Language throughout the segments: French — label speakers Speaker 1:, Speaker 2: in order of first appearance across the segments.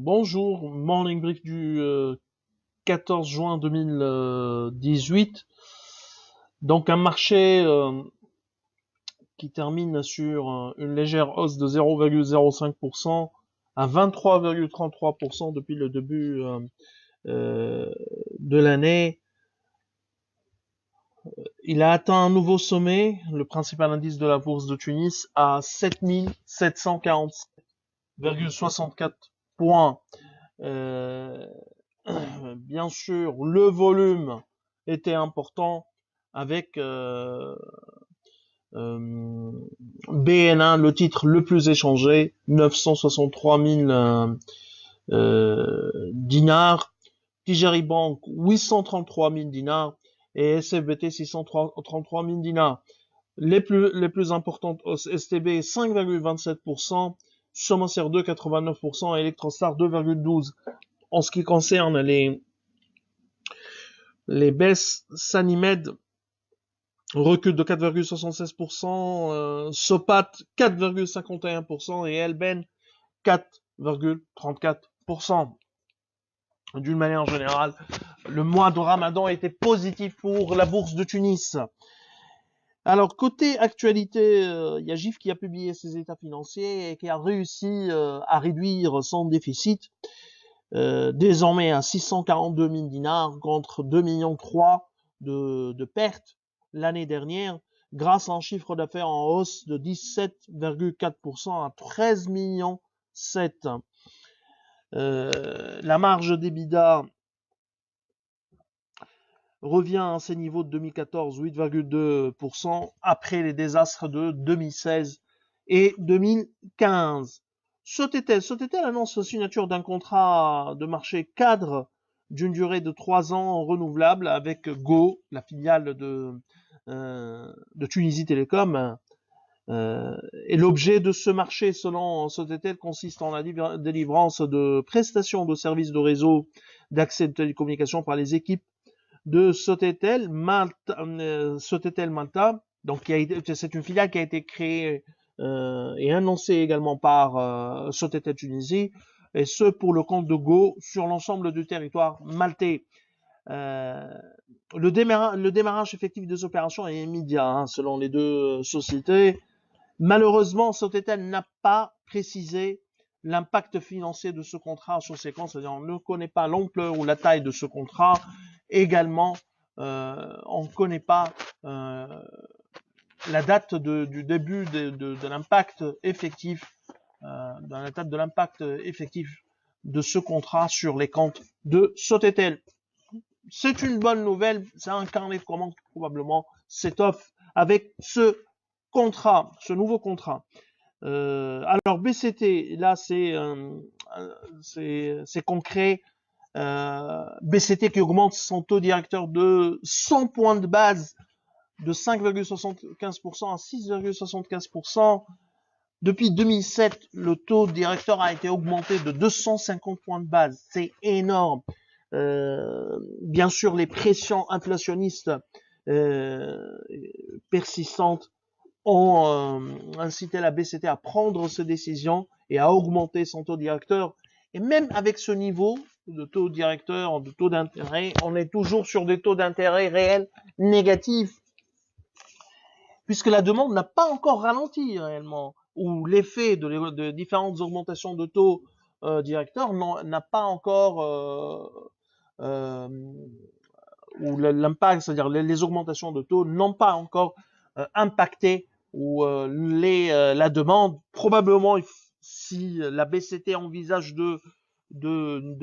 Speaker 1: Bonjour, Morning Brief du 14 juin 2018. Donc un marché qui termine sur une légère hausse de 0,05% à 23,33% depuis le début de l'année. Il a atteint un nouveau sommet, le principal indice de la bourse de Tunis, à 7747,64 points. Bien sûr, le volume était important avec BN1, le titre le plus échangé, 963 000 dinars, Tijari Bank 833 000 dinars et SFBT 633 000 dinars. Les plus importantes hausses, STB 5,27%, Somacer 2,89% et Electrostar 2,12%. En ce qui concerne les baisses, Sanimed recule de 4,76%, Sopat 4,51% et Elben 4,34%. D'une manière générale, le mois de Ramadan était positif pour la bourse de Tunis. Alors, côté actualité, il y a GIF qui a publié ses états financiers et qui a réussi à réduire son déficit, désormais à 642 000 dinars contre 2,3 millions de pertes l'année dernière, grâce à un chiffre d'affaires en hausse de 17,4% à 13 millions 7. La marge d'EBITDA revient à ses niveaux de 2014, 8,2%, après les désastres de 2016 et 2015. Sotetel annonce la signature d'un contrat de marché cadre d'une durée de 3 ans renouvelable avec Go, la filiale de Tunisie Télécom. Et l'objet de ce marché, selon Sotetel, consiste en la délivrance de prestations de services de réseau d'accès de télécommunications par les équipes de Sotetel Malta. Donc c'est une filiale qui a été créée et annoncée également par Sotetel Tunisie, et ce pour le compte de Go sur l'ensemble du territoire maltais. Le démarrage effectif des opérations est immédiat, selon les deux sociétés. Malheureusement, Sotetel n'a pas précisé l'impact financier de ce contrat sur ses comptes, c'est-à-dire on ne connaît pas l'ampleur ou la taille de ce contrat. Également, on ne connaît pas la date du début de l'impact effectif, de ce contrat sur les comptes de Sotetel. C'est une bonne nouvelle, c'est un carnet de commandes qui probablement s'étoffe avec ce nouveau contrat. Alors BCT, là c'est concret. BCT qui augmente son taux directeur de 100 points de base, de 5,75% à 6,75%. Depuis 2007, le taux directeur a été augmenté de 250 points de base. C'est énorme. Bien sûr, les pressions inflationnistes persistantes ont incité la BCT à prendre ces décisions et à augmenter son taux directeur. Et même avec ce niveau de taux directeur, de taux d'intérêt, on est toujours sur des taux d'intérêt réels négatifs, puisque la demande n'a pas encore ralenti réellement, ou l'effet de différentes augmentations de taux directeurs n'a pas encore, ou l'impact, c'est-à-dire les augmentations de taux n'ont pas encore impacté ou la demande. Probablement, si la BCT envisage de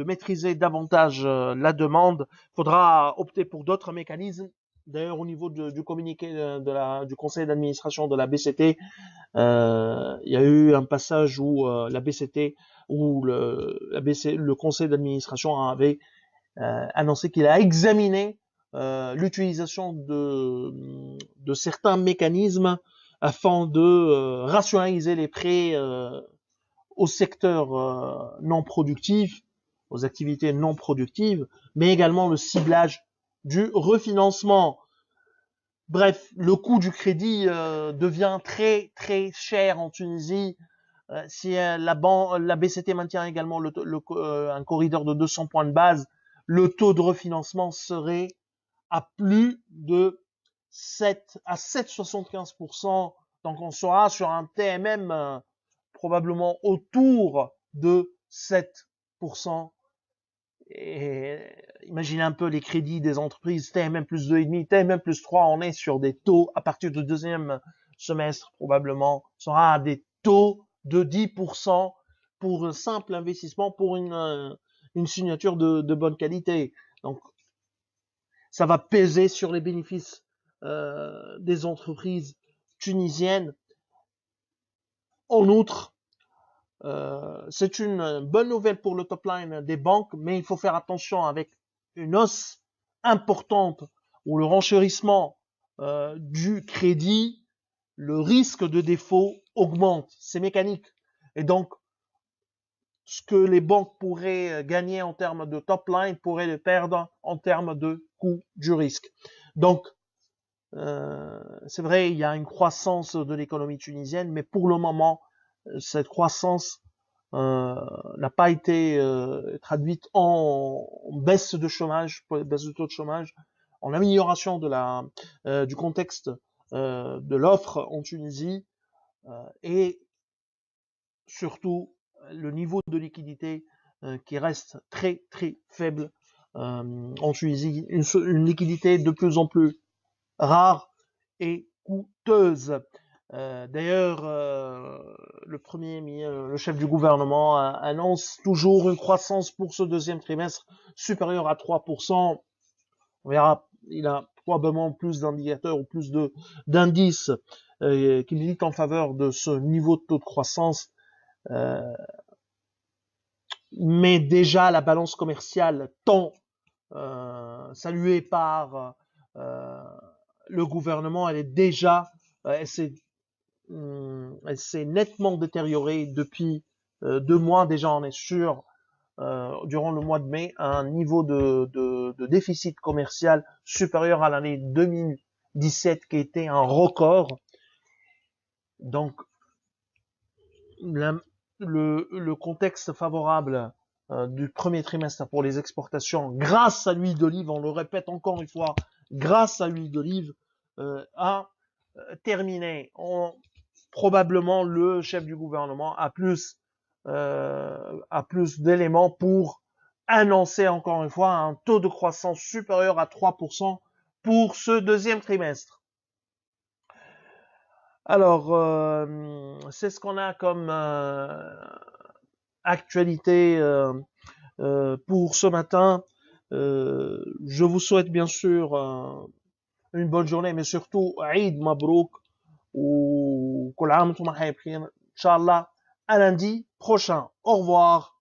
Speaker 1: maîtriser davantage la demande, faudra opter pour d'autres mécanismes. D'ailleurs, au niveau du communiqué du conseil d'administration de la BCT, il y a eu un passage où la BCT, où le conseil d'administration avait annoncé qu'il a examiné l'utilisation de certains mécanismes afin de rationaliser les prêts au secteur non productif, aux activités non productives, mais également le ciblage du refinancement. Bref, le coût du crédit devient très très cher en Tunisie. Si la BCT maintient également un corridor de 200 points de base, le taux de refinancement serait à plus de 7,75%. Donc on sera sur un TMM probablement autour de 7%. Et imaginez un peu les crédits des entreprises, TMM plus 2,5, TMM plus 3, on est sur des taux à partir du deuxième semestre probablement, sera à des taux de 10% pour un simple investissement, pour une signature de bonne qualité. Donc ça va peser sur les bénéfices des entreprises tunisiennes. En outre, c'est une bonne nouvelle pour le top line des banques, mais il faut faire attention avec une hausse importante ou le renchérissement du crédit, le risque de défaut augmente. C'est mécanique. Et donc, ce que les banques pourraient gagner en termes de top line pourraient le perdre en termes de coût du risque. Donc, c'est vrai, il y a une croissance de l'économie tunisienne, mais pour le moment, cette croissance n'a pas été traduite en baisse de chômage, baisse de taux de chômage, en amélioration du contexte de l'offre en Tunisie et surtout le niveau de liquidité qui reste très très faible en Tunisie, une liquidité de plus en plus rare et coûteuse. D'ailleurs, le chef du gouvernement annonce toujours une croissance pour ce deuxième trimestre supérieure à 3%. On verra, il a probablement plus d'indicateurs ou plus d'indices qui militent en faveur de ce niveau de taux de croissance. Mais déjà, la balance commerciale tant saluée par le gouvernement, elle est déjà, elle s'est nettement détériorée depuis 2 mois. Déjà, on est sûr, durant le mois de mai, à un niveau de déficit commercial supérieur à l'année 2017, qui était un record. Donc, le contexte favorable du premier trimestre pour les exportations, grâce à l'huile d'olive, on le répète encore une fois, grâce à l'huile d'olive, a terminé. Probablement le chef du gouvernement a plus d'éléments pour annoncer encore une fois un taux de croissance supérieur à 3% pour ce deuxième trimestre. Alors, c'est ce qu'on a comme actualité pour ce matin. Je vous souhaite bien sûr une bonne journée, mais surtout Eid Mabrouk ou Kol Aam wa Antum bkhayr. Inch'Allah, à lundi prochain. Au revoir.